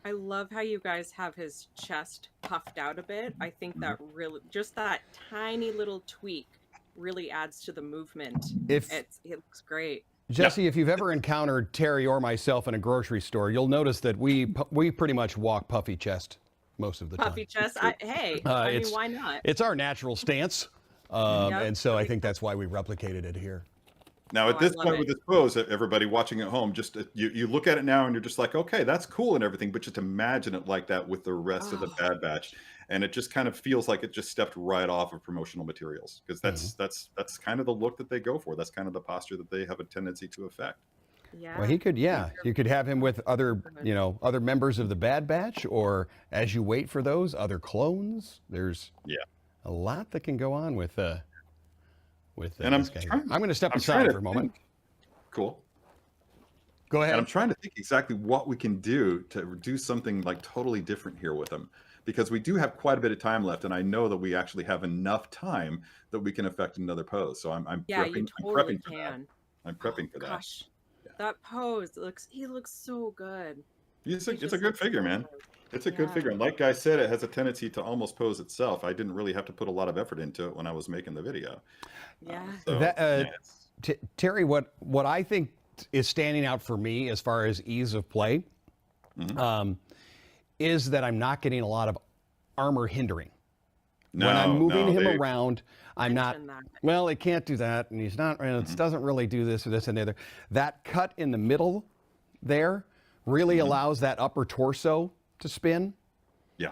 I love how you guys have his chest puffed out a bit. I think that really, just that tiny little tweak really adds to the movement. It looks great. Jesse, if you've ever encountered Terry or myself in a grocery store, you'll notice that we pretty much walk puffy chest most of the time. Puffy chest? I mean, why not? It's our natural stance. And so I think that's why we replicated it here. Now, at this point with this pose, everybody watching at home, just you look at it now and you're just like, okay, that's cool and everything, but just imagine it like that with the rest of the Bad Batch. And it just kind of feels like it just stepped right off of promotional materials, because that's kind of the look that they go for. That's kind of the posture that they have a tendency to affect. Yeah. Well, you could have him with other members of the Bad Batch, or as you wait for those, other clones. There's a lot that can go on with this guy. I'm going to step aside for a moment. Cool. Go ahead. And I'm trying to think exactly what we can do to do something like totally different here with him, because we do have quite a bit of time left, and I know that we actually have enough time that we can affect another pose. So I'm prepping for that. I'm prepping for that. Gosh, that pose he looks so good. It's a good figure, man. It's a good figure. And like Guy said, it has a tendency to almost pose itself. I didn't really have to put a lot of effort into it when I was making the video. Yeah. Terry, what I think is standing out for me as far as ease of play is that I'm not getting a lot of armor hindering. When I'm moving him around, I'm not, well, it can't do that, and he's not, and it doesn't really do this or this and the other. That cut in the middle there really allows that upper torso to spin. Yeah.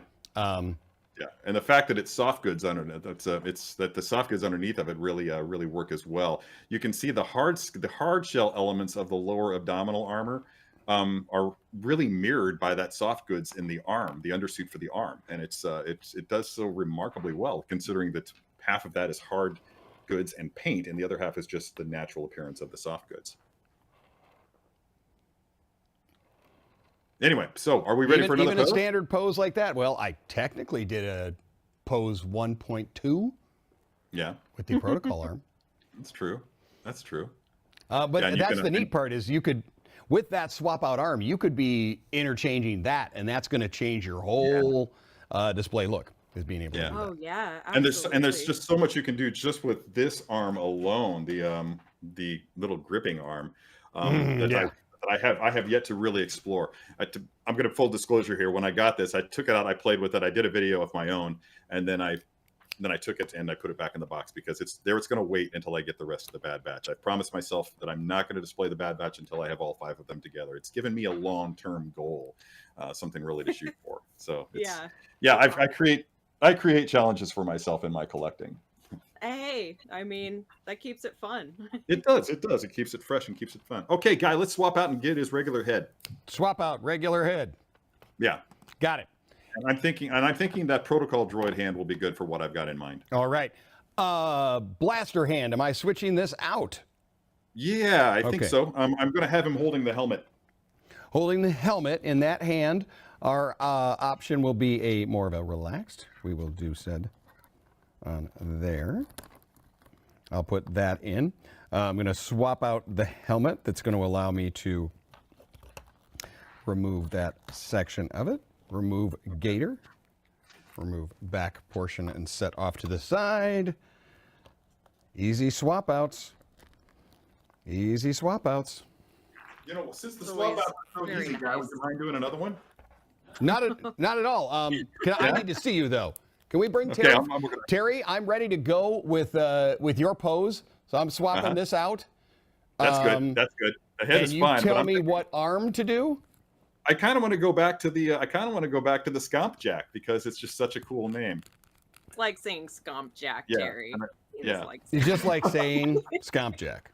Yeah, and the fact that it's soft goods underneath, it's that the soft goods underneath of it really work as well. You can see the hard shell elements of the lower abdominal armor are really mirrored by that soft goods in the arm, the undersuit for the arm, and it does so remarkably well, considering that half of that is hard goods and paint, and the other half is just the natural appearance of the soft goods. Anyway, so are we ready for another even a pose? standard pose like that? Well, I technically did a pose 1.2 Yeah, with the protocol arm. that's true. That's true. But Yeah, and you that's can- the neat part is you could, with that swap out arm, you could be interchanging that, and that's going to change your whole display look. Is being able to do that. Oh yeah, And absolutely. there's just so much you can do just with this arm alone, the little gripping arm that I have yet to really explore. I'm going to full disclosure here. When I got this, I took it out, I played with it, I did a video of my own, and then I took it and I put it back in the box because it's going to wait until I get the rest of the Bad Batch. I promised myself that I'm not going to display the Bad Batch until I have all 5 of them together. It's given me a long-term goal, something really to shoot for. So it's, I create challenges for myself in my collecting. Hey, I mean, that keeps it fun. It does. It keeps it fresh and keeps it fun. Okay, Guy, let's swap out and get his regular head. Swap out regular head. Yeah. Got it. And I'm thinking that protocol droid hand will be good for what I've got in mind. All right. Blaster hand. Am I switching this out? Yeah, I think Okay. so. I'm going to have him holding the helmet. Holding the helmet in that hand. Our option will be a more of a relaxed. We will do said on there. I'll put that in. I'm going to swap out the helmet. That's going to allow me to remove that section of it. Remove gator. Remove back portion and set off to the side. Easy swap outs. Easy swap outs. You know, since the It's swap always out was so very easy, Guy, nice. would you mind doing another one? Not at all. I need to see you though. Can we bring Okay, Terry? I'm gonna- Terry, I'm ready to go with your pose. So I'm swapping this out. That's good. That's good. The head And is you fine. tell but me what arm to do. I kind of want to go back to the Sculpt Jack because it's just such a cool name. It's like saying Scomp Jack, Yeah, Terry. and He yeah. just likes It's it. just like saying Scomp Jack.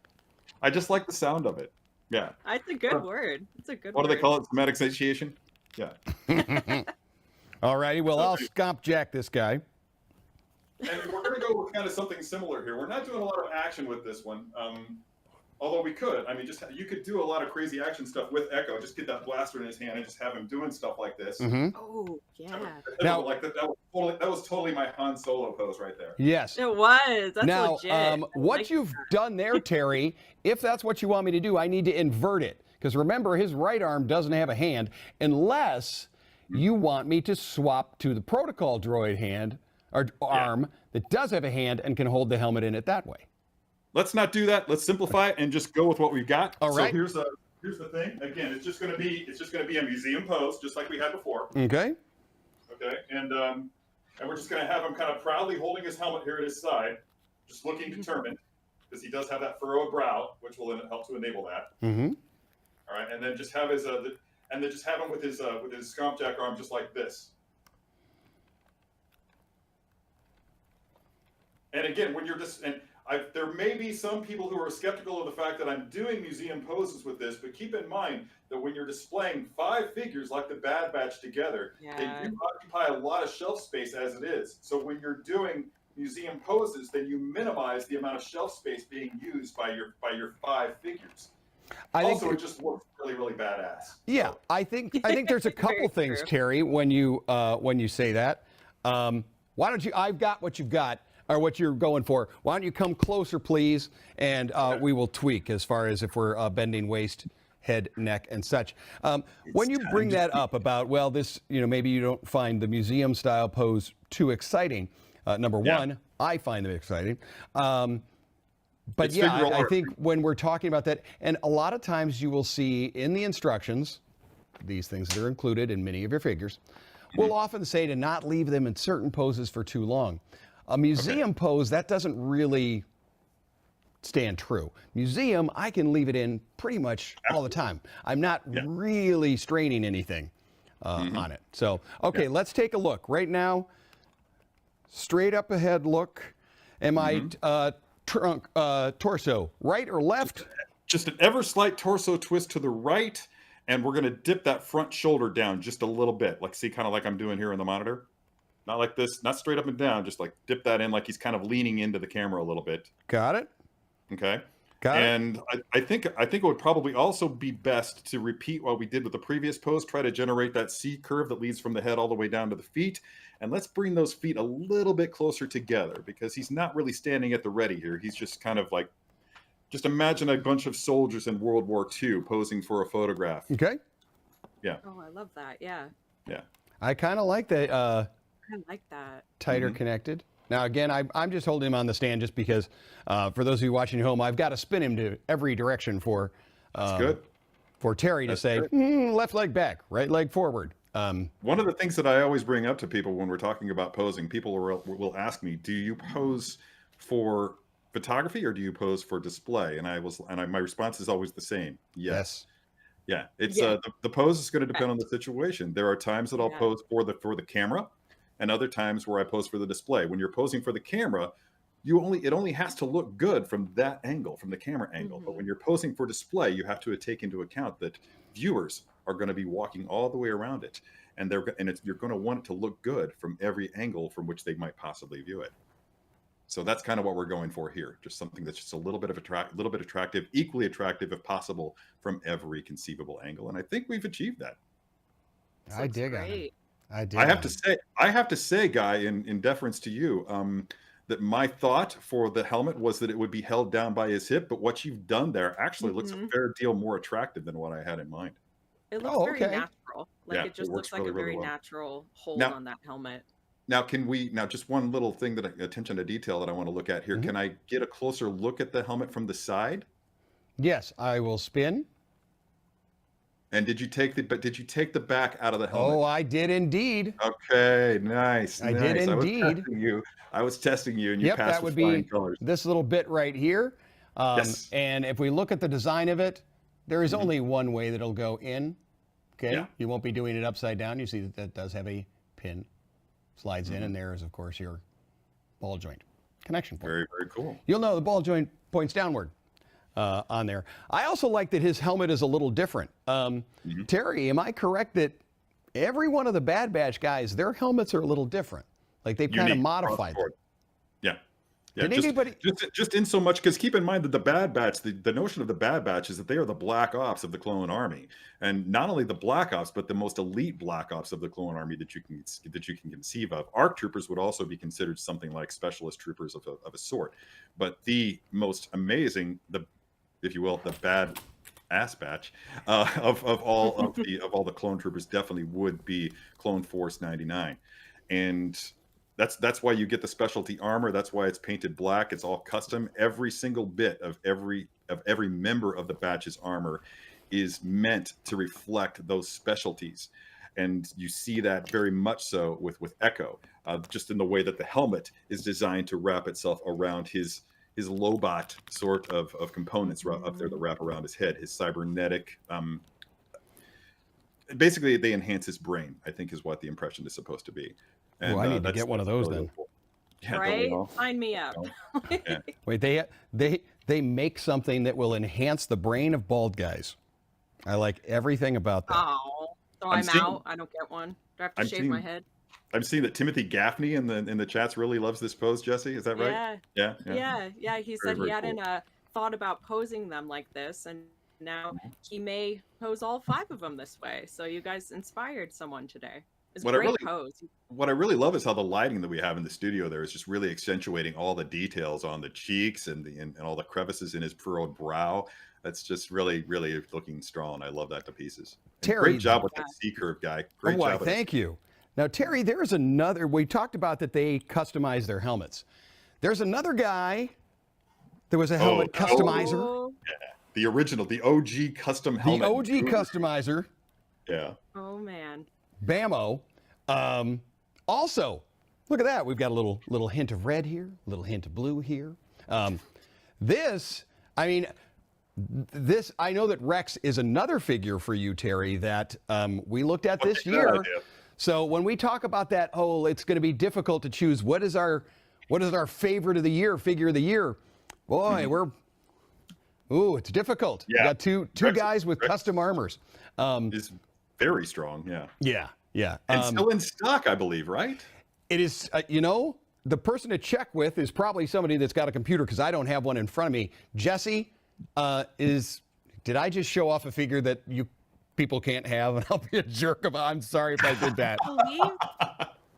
I just like the sound of it. Yeah. It's a good word. It's a good What word. do they call it? Somatic satiation? Yeah. All righty. Well, I'll Scomp Jack this guy. And we're going to go with kind of something similar here. We're not doing a lot of action with this one. Although we could. I mean, you could do a lot of crazy action stuff with Echo. Just get that blaster in his hand and just have him doing stuff like this. Mm-hmm. Oh, yeah. Now- Like that was totally my Han Solo pose right there. Yes. It was. That's Now, legit. I what like you've done there, Terry, if that's what you want me to do, I need to invert it. Because remember, his right arm doesn't have a hand unless you want me to swap to the protocol droid hand or arm that does have a hand and can hold the helmet in it that way. Let's not do that. Let's simplify it and just go with what we've got. All right. So here's the thing. Again, it's just going to be a museum pose, just like we had before. Okay. Okay, and we're just going to have him kind of proudly holding his helmet here at his side, just looking determined, because he does have that furrowed brow, which will help to enable that. Mm-hmm. All right, and then just have just have him with his Scomp Jack arm just like this. And again, when you're just there may be some people who are skeptical of the fact that I'm doing museum poses with this, but keep in mind that when you're displaying 5 figures like the Bad Batch together, they do occupy a lot of shelf space as it is. So when you're doing museum poses, then you minimize the amount of shelf space being used by your 5 figures. Also, it just looks really, really badass. Yeah, I think there's a couple Very things, true. Terry, when you say that. Why don't you? I've got what you've got, or what you're going for. Why don't you come closer, please, and we will tweak as far as if we're bending waist, head, neck, and such. When you bring that up about this, maybe you don't find the museum style pose too exciting. Number one, I find them exciting. But It's yeah, figural I art. think when we're talking about that, and a lot of times you will see in the instructions, these things that are included in many of your figures, will often say to not leave them in certain poses for too long. A museum pose, that doesn't really stand true. Museum, I can leave it in pretty much all the time. I'm not really straining anything on it. So, okay, let's take a look. Right now, straight up ahead look. Am I torso, right or left? Just an ever slight torso twist to the right, and we're going to dip that front shoulder down just a little bit. Like, see, kind of like I'm doing here in the monitor. Not like this, not straight up and down, just like dip that in like he's kind of leaning into the camera a little bit. Got it. Okay. Got it. And I think it would probably also be best to repeat what we did with the previous pose, try to generate that C curve that leads from the head all the way down to the feet. And let's bring those feet a little bit closer together, because he's not really standing at the ready here. He's just kind of like, just imagine a bunch of soldiers in World War II posing for a photograph. Okay. Yeah. Oh, I love that. Yeah. Yeah. I kind of like that I like that. tighter connected. Now, again, I'm just holding him on the stand just because, for those of you watching at home, I've got to spin him to every direction for That's good. for Terry to say, left leg back, right leg forward. One of the things that I always bring up to people when we're talking about posing, people will ask me, do you pose for photography or do you pose for display? And my response is always the same. Yes. Yeah. It's the pose is going to depend on the situation. There are times that I'll pose for the camera, and other times where I pose for the display. When you're posing for the camera, it only has to look good from that angle, from the camera angle. But when you're posing for display, you have to take into account that viewers are going to be walking all the way around it, and you're going to want it to look good from every angle from which they might possibly view it. So that's kind of what we're going for here. Just something that's just a little bit attractive, equally attractive if possible, from every conceivable angle. And I think we've achieved that. I dig on it. I have to say, Guy, in deference to you, that my thought for the helmet was that it would be held down by his hip, but what you've done there actually looks a fair deal more attractive than what I had in mind. It looks very natural. Like, Yeah, it just it works looks like really, a very really well. natural hold Now- on that helmet. Now, just one little thing attention to detail that I want to look at here. Can I get a closer look at the helmet from the side? Yes, I will spin. And did you take the back out of the helmet? Oh, I did indeed. Okay, nice. I did indeed. I was testing you, and you Yep, passed that with would be flying colors. this little bit right here. Yes. And if we look at the design of it, there is only one way that it'll go in. Okay. Yeah. You won't be doing it upside down. You see that does have a pin. Slides in, and there is, of course, your ball joint connection point. Very, very cool. You'll know the ball joint points downward on there. I also like that his helmet is a little different. Terry, am I correct that every one of the Bad Batch guys, their helmets are a little different? Like they've kind of Unique, modified them. cross-board. Yeah. Did anybody- just in so much, because keep in mind that the Bad Batch, the notion of the Bad Batch is that they are the Black Ops of the Clone Army, and not only the Black Ops, but the most elite Black Ops of the Clone Army that you can conceive of. ARC troopers would also be considered something like specialist troopers of a sort, but the most amazing, if you will, the Bad Ass Batch of all the clone troopers definitely would be Clone Force 99, and that's why you get the specialty armor. That's why it's painted black. It's all custom. Every single bit of every member of the batch's armor is meant to reflect those specialties, and you see that very much so with Echo, just in the way that the helmet is designed to wrap itself around his Lobot sort of components up there that wrap around his head. His cybernetic. Basically, they enhance his brain, I think, is what the impression is supposed to be. And, I need to get one of those really then. cool. Yeah, don't Right? we all? Sign me up. Yeah. Wait, they make something that will enhance the brain of bald guys. I like everything about that. Oh, so I'm I'm seeing- out. I don't get one. Do I have to I'm shave my seeing- head? I'm seeing that Timothy Gaffney in the chats really loves this pose, Jesse. Is that right? Yeah. Yeah. Yeah. He Very, said very he hadn't thought about posing them like this, and now he may pose all 5 of them this way. So you guys inspired someone today. It's a What I great really- pose. What I really love is how the lighting that we have in the studio there is just really accentuating all the details on the cheeks and all the crevices in his furrowed brow. That's just really, really looking strong. I love that to pieces. And Terry- great job with that C curve, Guy. Great Why, job. with that. thank you. Now, Terry, there's another. We talked about that they customize their helmets. There's another guy. There was a helmet customizer. Oh, The original, the OG custom helmet. The OG customizer, Yeah. oh man. Bammo. Also, look at that. We've got a little hint of red here, a little hint of blue here. This, I know that Rex is another figure for you, Terry, that we looked at this a good year. idea. So when we talk about that, it's going to be difficult to choose what is our favorite of the year, figure of the year. Boy, it's difficult. Yeah. We got two Rex- guys with Rex- custom armors. Is very strong. Yeah. Yeah. And still in stock, I believe, right? It is, the person to check with is probably somebody that's got a computer, because I don't have one in front of me. Jesse, Did I just show off a figure that you people can't have, and I'll be a jerk about? I'm sorry if I did that.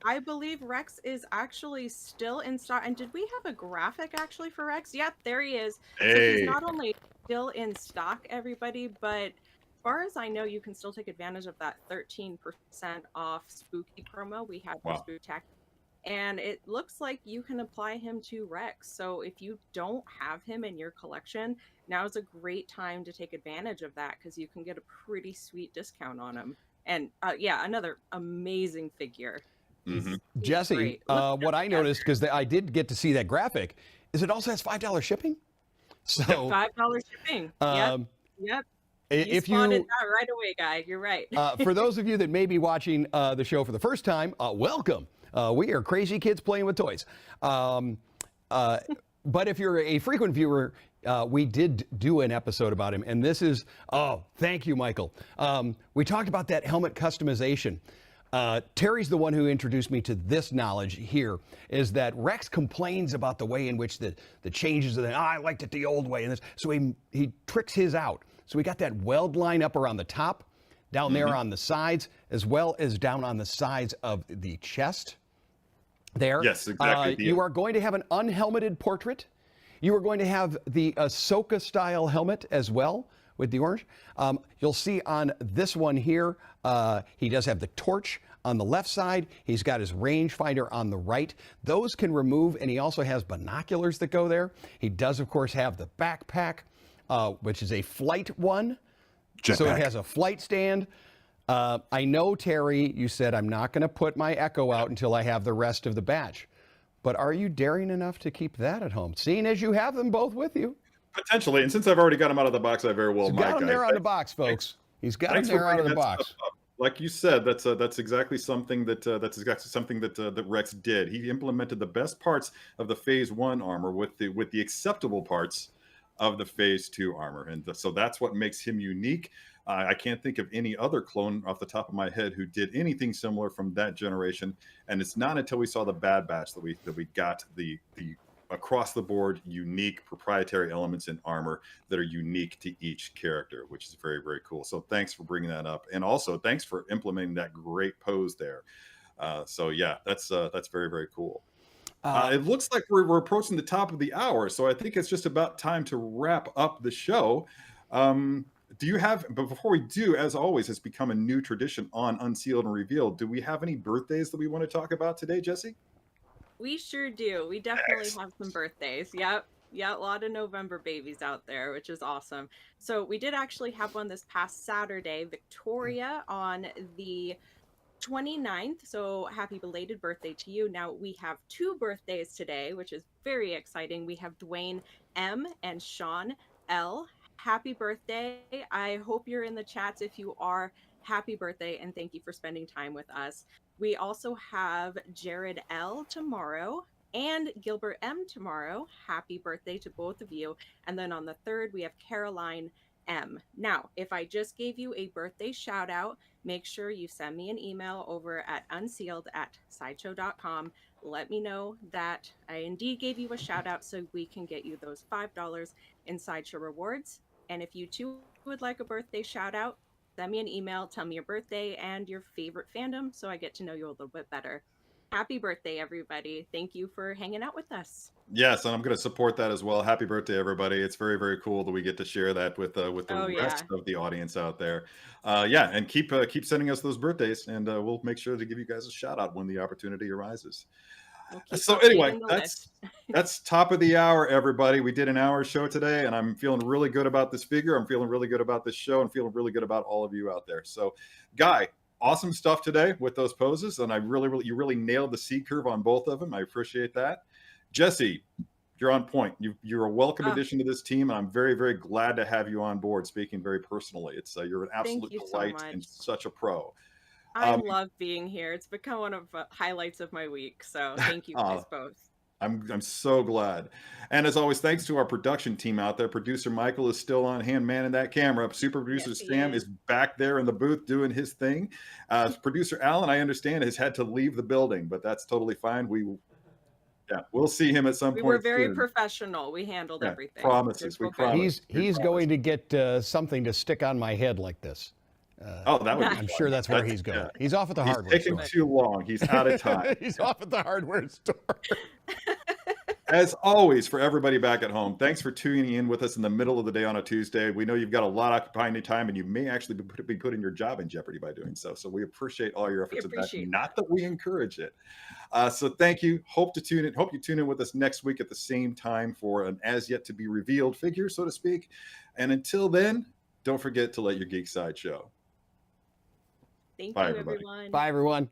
I believe Rex is actually still in stock. And did we have a graphic actually for Rex? Yep, there he is. So he's Hey. not only still in stock, everybody, but as far as I know, you can still take advantage of that 13% off spooky promo we had for Wow. Spooktacular. And it looks like you can apply him to Rex. So if you don't have him in your collection, now is a great time to take advantage of that because you can get a pretty sweet discount on him. And yeah, another amazing figure. Mhm. Jesse, great. Look what I together. noticed, because I did get to see that graphic, is it also has $5 shipping. So $5 shipping. Yep. Yep. if spotted you, that right away, Guy. You're right. for those of you that may be watching the show for the first time, welcome. We are crazy kids playing with toys. But if you're a frequent viewer, we did do an episode about him, and this is, oh, thank you, Michael. We talked about that helmet customization. Terry's the one who introduced me to this knowledge here, is that Rex complains about the way in which the changes of I liked it the old way, and this, so he tricks his out. So we got that weld line up around the top, down there on the sides, as well as down on the sides of the chest. There. Yes, exactly. You are going to have an unhelmeted portrait. You are going to have the Ahsoka style helmet as well with the orange. You'll see on this one here, he does have the torch on the left side. He's got his rangefinder on the right. Those can remove, and he also has binoculars that go there. He does, of course, have the backpack, which is a flight one. So it has a flight stand. I know, Terry, you said I'm not going to put my Echo out until I have the rest of the batch. But are you daring enough to keep that at home, seeing as you have them both with you? Potentially, and since I've already got them out of the box, I very well He's might. got them there out of the box, folks. He's got them there out of the box. Like you said, that's exactly something that Rex did. He implemented the best parts of the Phase 1 armor with the acceptable parts of the Phase 2 armor, and so that's what makes him unique. I can't think of any other clone off the top of my head who did anything similar from that generation. And it's not until we saw the Bad Batch that we got the across the board unique proprietary elements in armor that are unique to each character, which is very, very cool. So thanks for bringing that up, and also thanks for implementing that great pose there. So yeah, that's very, very cool. It looks like we're approaching the top of the hour, so I think it's just about time to wrap up the show. Do you have, but before we do, as always, it's become a new tradition on Unsealed and Revealed. Do we have any birthdays that we want to talk about today, Jesse? We sure do. We definitely have some birthdays. Yep. Yeah, a lot of November babies out there, which is awesome. So we did actually have one this past Saturday, Victoria, on the 29th. So happy belated birthday to you. Now we have two birthdays today, which is very exciting. We have Dwayne M and Sean L. Happy birthday. I hope you're in the chats. If you are, happy birthday, and thank you for spending time with us. We also have Jared L tomorrow and Gilbert M tomorrow. Happy birthday to both of you. And then on the 3rd, we have Caroline M. Now, if I just gave you a birthday shout out, make sure you send me an email over at unsealed@sideshow.com. Let me know that I indeed gave you a shout out so we can get you those $5 in Sideshow rewards. And if you too would like a birthday shout out, send me an email, tell me your birthday and your favorite fandom so I get to know you a little bit better. Happy birthday, everybody. Thank you for hanging out with us. Yes, and I'm going to support that as well. Happy birthday, everybody. It's very, very cool that we get to share that with the rest of the audience out there. Yeah, and keep sending us those birthdays, and we'll make sure to give you guys a shout out when the opportunity arises. So anyway, that's top of the hour, everybody. We did an hour show today, and I'm feeling really good about this figure. I'm feeling really good about this show, and feeling really good about all of you out there. So, Guy, awesome stuff today with those poses, and you really nailed the C curve on both of them. I appreciate that. Jesse, you're on point. You're a welcome addition to this team, and I'm very, very glad to have you on board. Speaking very personally, it's you're an absolute delight and such a pro. I love being here. It's become one of the highlights of my week. So thank you guys both. I'm so glad. And as always, thanks to our production team out there. Producer Michael is still on hand manning that camera. Super producer Sam is back there in the booth doing his thing. Producer Alan, I understand, has had to leave the building, but that's totally fine. Yeah, we'll see him at some We point were very soon. professional. We handled Yeah, everything. promises, Good we for good. promise. He's going to get something to stick on my head like this. Oh, that would be I'm fun. sure that's where he's going. yeah. He's off at the He's hardware taking store. too long. He's out of time. He's off at the hardware store. As always, for everybody back at home, thanks for tuning in with us in the middle of the day on a Tuesday. We know you've got a lot occupying your time, and you may actually be putting your job in jeopardy by doing so. So we appreciate all your efforts. Not that we encourage it. So thank you. Hope you tune in with us next week at the same time for an as yet to be revealed figure, so to speak. And until then, don't forget to let your geek side show. Thank Bye, you, everybody. everyone. Bye, everyone.